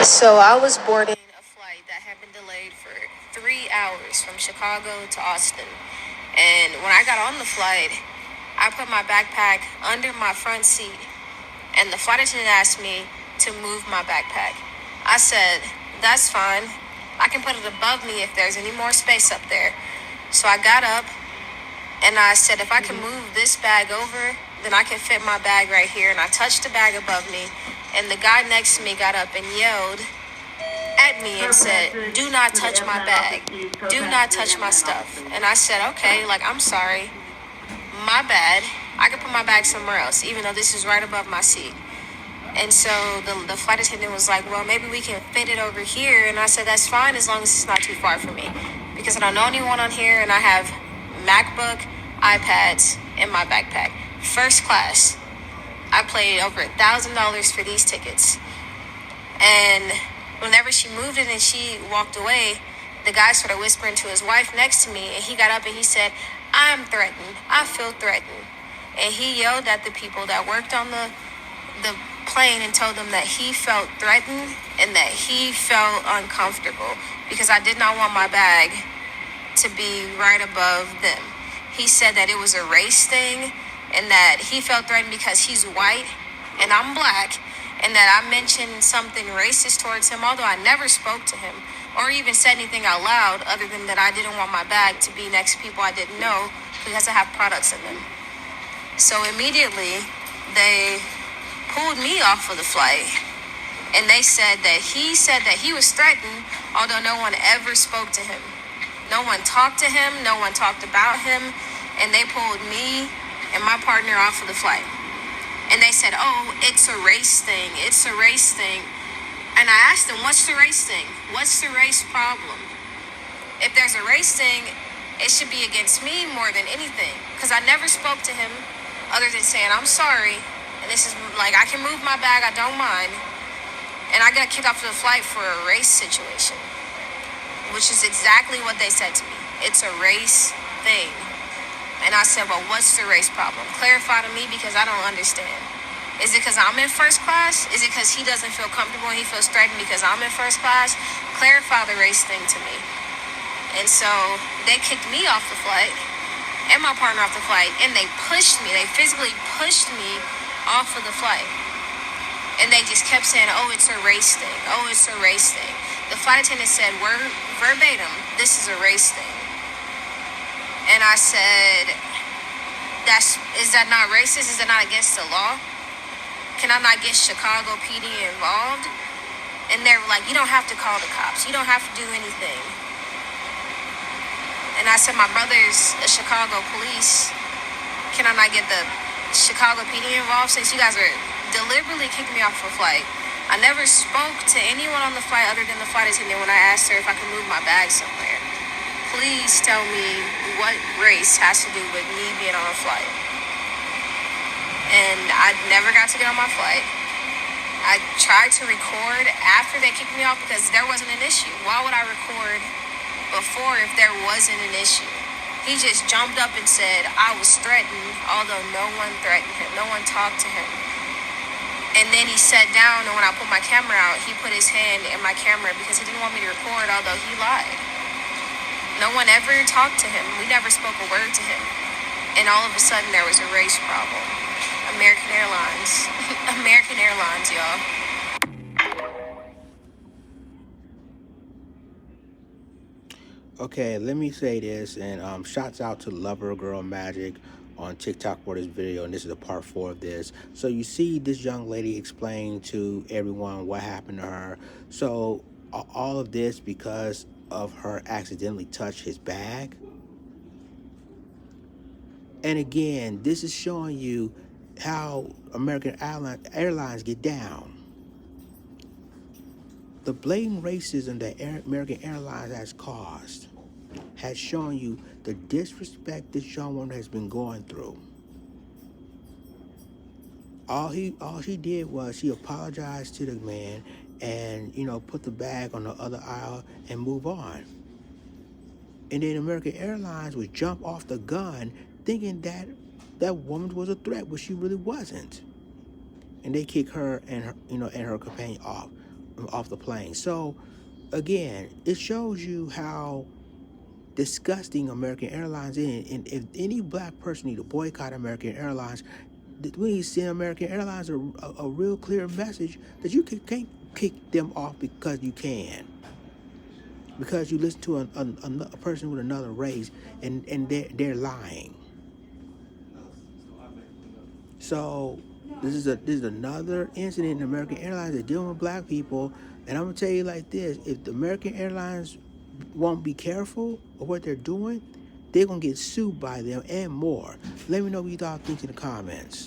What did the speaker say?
So I was boarding a flight that had been delayed for 3 hours from Chicago to Austin. And when I got on the flight, I put my backpack under my front seat. And the flight attendant asked me to move my backpack. I said, that's fine. I can put it above me if there's any more space up there. So I got up and I said, if I can move this bag over, then I can fit my bag right here. And I touched the bag above me. And the guy next to me got up and yelled at me and said, do not touch my bag. Do not touch my stuff. And I said, okay, like, I'm sorry. My bad. I can put my bag somewhere else, even though this is right above my seat. And so the flight attendant was like, well, maybe we can fit it over here. And I said, that's fine as long as it's not too far from me. Because I don't know anyone on here, and I have MacBook, iPads in my backpack. First class. I paid over $1,000 for these tickets. And whenever she moved it and she walked away, the guy started whispering to his wife next to me, and he got up and he said, I'm threatened. I feel threatened. And he yelled at the people that worked on the plane and told them that he felt threatened and that he felt uncomfortable because I did not want my bag to be right above them. He said that it was a race thing and that he felt threatened because he's white and I'm black, and that I mentioned something racist towards him, although I never spoke to him or even said anything out loud other than that I didn't want my bag to be next to people I didn't know because I have products in them. So immediately they pulled me off of the flight, and they said that he was threatened, although no one ever spoke to him. No one talked to him, no one talked about him, and they pulled me and my partner off of the flight. And they said, oh, it's a race thing. It's a race thing. And I asked them, what's the race thing? What's the race problem? If there's a race thing, it should be against me more than anything. Because I never spoke to him other than saying, I'm sorry. And this is like, I can move my bag, I don't mind. And I got kicked off of the flight for a race situation, which is exactly what they said to me. It's a race thing. And I said, well, what's the race problem? Clarify to me because I don't understand. Is it because I'm in first class? Is it because he doesn't feel comfortable and he feels threatened because I'm in first class? Clarify the race thing to me. And so they kicked me off the flight and my partner off the flight, and they pushed me. They physically pushed me off of the flight. And they just kept saying, oh, it's a race thing. Oh, it's a race thing. The flight attendant said, verbatim, this is a race thing. And I said, is that not racist? Is that not against the law? Can I not get Chicago PD involved? And they were like, you don't have to call the cops. You don't have to do anything. And I said, my brother's a Chicago police. Can I not get the Chicago PD involved since you guys are deliberately kicking me off a flight? I never spoke to anyone on the flight other than the flight attendant when I asked her if I could move my bag somewhere. Please tell me what race has to do with me being on a flight. And I never got to get on my flight. I tried to record after they kicked me off because there wasn't an issue. Why would I record before if there wasn't an issue? He just jumped up and said I was threatened, although no one threatened him. No one talked to him. And then he sat down, and when I put my camera out, he put his hand in my camera because he didn't want me to record, although he lied. No one ever talked to him. We never spoke a word to him. And all of a sudden, there was a race problem. American Airlines. American Airlines, y'all. Okay, let me say this, and shouts out to Lover Girl Magic on TikTok for this video, and this is a part 4 of this. So you see this young lady explain to everyone what happened to her. So all of this because of her accidentally touched his bag. And again, this is showing you how American Airlines get down. The blatant racism that American Airlines has caused has shown you the disrespect this young woman has been going through. All she did was she apologized to the man and, put the bag on the other aisle and move on. And then American Airlines would jump off the gun thinking that that woman was a threat, but she really wasn't. And they kick her and her, and her companion off. off the plane. So again, it shows you how disgusting American Airlines is. And if any black person need to boycott American Airlines, we need to send American Airlines a real clear message that you can't kick them off because you can. Because you listen to a person with another race, and they're lying. So this is another incident in American Airlines that's dealing with black people. And I'm gonna tell you like this: if the American Airlines won't be careful of what they're doing, they're gonna get sued by them and more. Let me know what you thought think in the comments.